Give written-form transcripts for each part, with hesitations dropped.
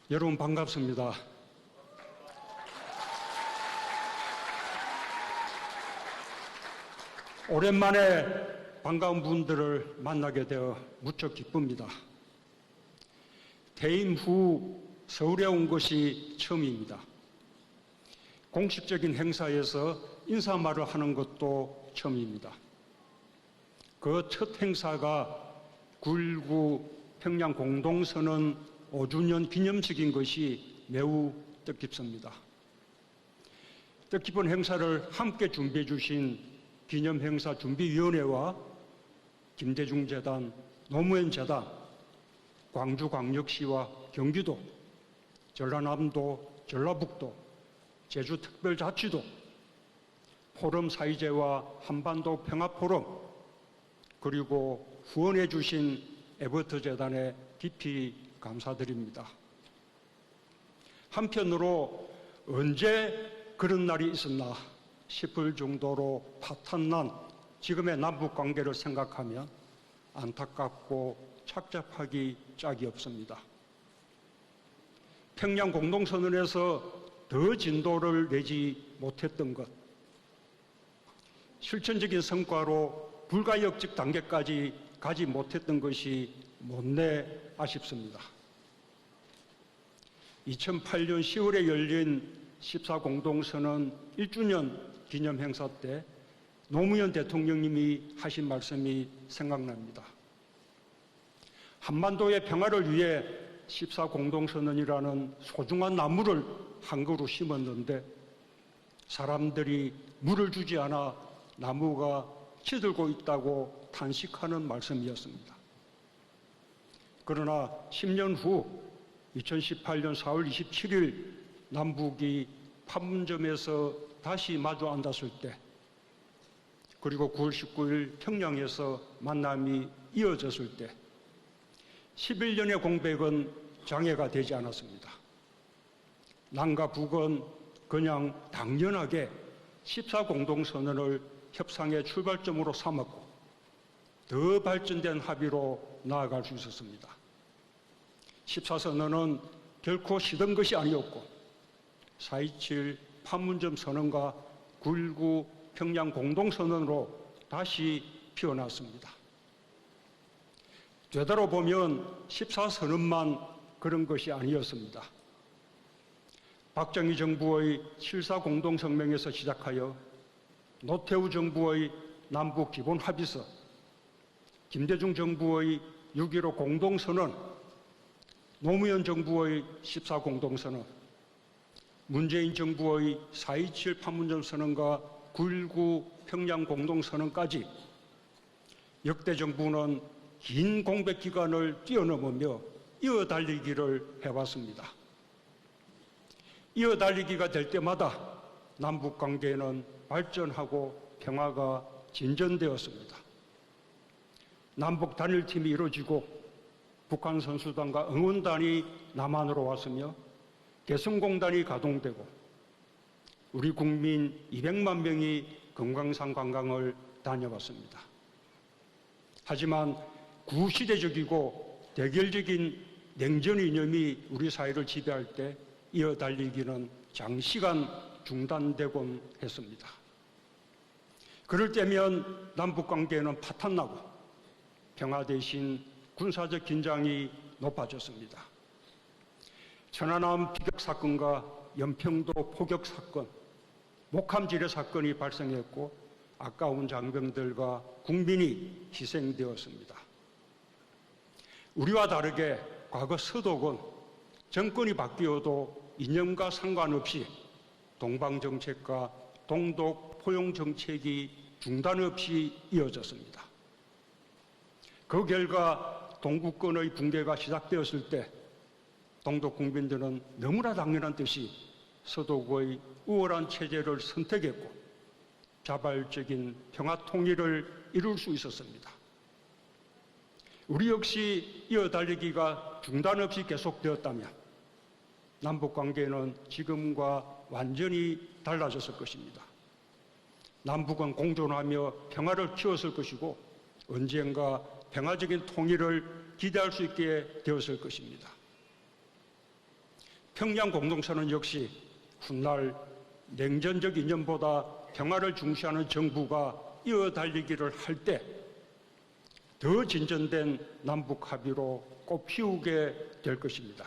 여러분 반갑습니다. 오랜만에 반가운 분들을 만나게 되어 무척 기쁩니다. 퇴임 후 서울에 온 것이 처음입니다. 공식적인 행사에서 인사말을 하는 것도 처음입니다. 그 첫 행사가 9.19 평양 공동선언 5주년 기념식인 것이 매우 뜻깊습니다. 뜻깊은 행사를 함께 준비해 주신 기념행사 준비위원회와 김대중재단, 노무현재단, 광주광역시와 경기도, 전라남도, 전라북도, 제주특별자치도, 포럼 사이제와 한반도 평화포럼, 그리고 후원해 주신 에버트재단에 깊이 감사드립니다. 한편으로 언제 그런 날이 있었나 싶을 정도로 파탄난 지금의 남북관계를 생각하면 안타깝고 착잡하기 짝이 없습니다. 평양 공동선언에서 더 진도를 내지 못했던 것, 실천적인 성과로 불가역적 단계까지 가지 못했던 것이 못내 아쉽습니다. 2008년 10월에 열린 14공동선언 1주년 기념행사 때 노무현 대통령님이 하신 말씀이 생각납니다. 한반도의 평화를 위해 14공동선언이라는 소중한 나무를 한 그루 심었는데 사람들이 물을 주지 않아 나무가 시들고 있다고 탄식하는 말씀이었습니다. 그러나 10년 후 2018년 4월 27일 남북이 판문점에서 다시 마주 앉았을 때, 그리고 9월 19일 평양에서 만남이 이어졌을 때 11년의 공백은 장애가 되지 않았습니다. 남과 북은 그냥 당연하게 14공동선언을 협상의 출발점으로 삼았고 더 발전된 합의로 나아갈 수 있었습니다. 14선언은 결코 시든 것이 아니었고 4.27 판문점 선언과 9.19 평양 공동선언으로 다시 피어났습니다. 되돌아보면 14선언만 그런 것이 아니었습니다. 박정희 정부의 7.4 공동성명에서 시작하여 노태우 정부의 남북 기본합의서, 김대중 정부의 6.15 공동선언, 노무현 정부의 14 공동선언, 문재인 정부의 4.27 판문점 선언과 9.19 평양 공동선언까지 역대 정부는 긴 공백 기간을 뛰어넘으며 이어달리기를 해왔습니다. 이어달리기가 될 때마다 남북관계는 발전하고 평화가 진전되었습니다. 남북 단일팀이 이루어지고 북한 선수단과 응원단이 남한으로 왔으며 개성공단이 가동되고 우리 국민 200만 명이 금강산 관광을 다녀왔습니다. 하지만 구시대적이고 대결적인 냉전 이념이 우리 사회를 지배할 때 이어달리기는 장시간 중단되곤 했습니다. 그럴 때면 남북관계는 파탄나고 평화 대신 군사적 긴장이 높아졌습니다. 천안함 비격 사건과 연평도 포격 사건, 목함 지뢰 사건이 발생했고 아까운 장병들과 국민이 희생되었습니다. 우리와 다르게 과거 서독은 정권이 바뀌어도 이념과 상관없이 동방정책과 동독 포용정책이 중단 없이 이어졌습니다. 그 결과 동구권의 붕괴가 시작되었을 때 동독 국민들은 너무나 당연한 듯이 서독의 우월한 체제를 선택했고 자발적인 평화 통일을 이룰 수 있었습니다. 우리 역시 이어달리기가 중단 없이 계속되었다면 남북관계는 지금과 완전히 달라졌을 것입니다. 남북은 공존하며 평화를 키웠을 것이고 언젠가 평화적인 통일을 기대할 수 있게 되었을 것입니다. 평양 공동선언 역시 훗날 냉전적 이념보다 평화를 중시하는 정부가 이어달리기를 할 때 더 진전된 남북 합의로 꽃피우게 될 것입니다.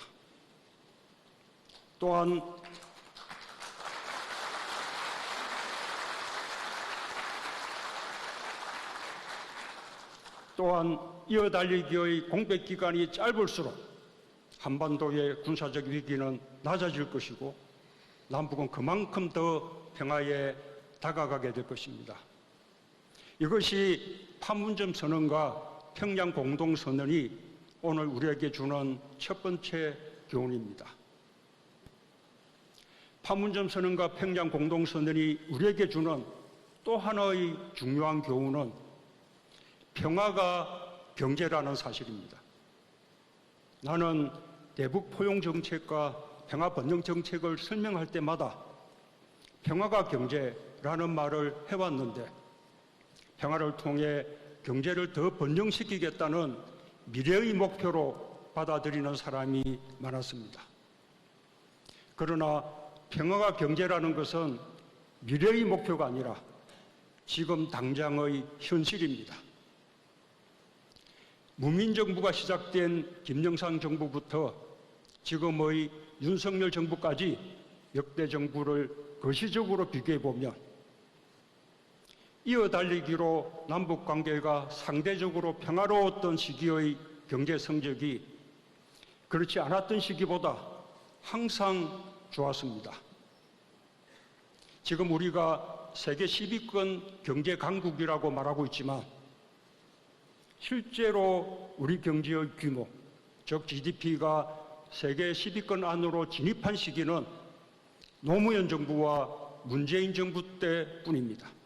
또한 이어달리기의 공백 기간이 짧을수록 한반도의 군사적 위기는 낮아질 것이고 남북은 그만큼 더 평화에 다가가게 될 것입니다. 이것이 판문점 선언과 평양 공동선언이 오늘 우리에게 주는 첫 번째 교훈입니다. 판문점 선언과 평양 공동선언이 우리에게 주는 또 하나의 중요한 교훈은 평화가 경제라는 사실입니다. 나는 대북 포용 정책과 평화 번영 정책을 설명할 때마다 평화가 경제라는 말을 해왔는데 평화를 통해 경제를 더 번영시키겠다는 미래의 목표로 받아들이는 사람이 많았습니다. 그러나 평화가 경제라는 것은 미래의 목표가 아니라 지금 당장의 현실입니다. 무민정부가 시작된 김영삼 정부부터 지금의 윤석열 정부까지 역대 정부를 거시적으로 비교해보면 이어달리기로 남북관계가 상대적으로 평화로웠던 시기의 경제 성적이 그렇지 않았던 시기보다 항상 좋았습니다. 지금 우리가 세계 10위권 경제 강국이라고 말하고 있지만 실제로 우리 경제의 규모, 즉 GDP가 세계 10위권 안으로 진입한 시기는 노무현 정부와 문재인 정부 때뿐입니다.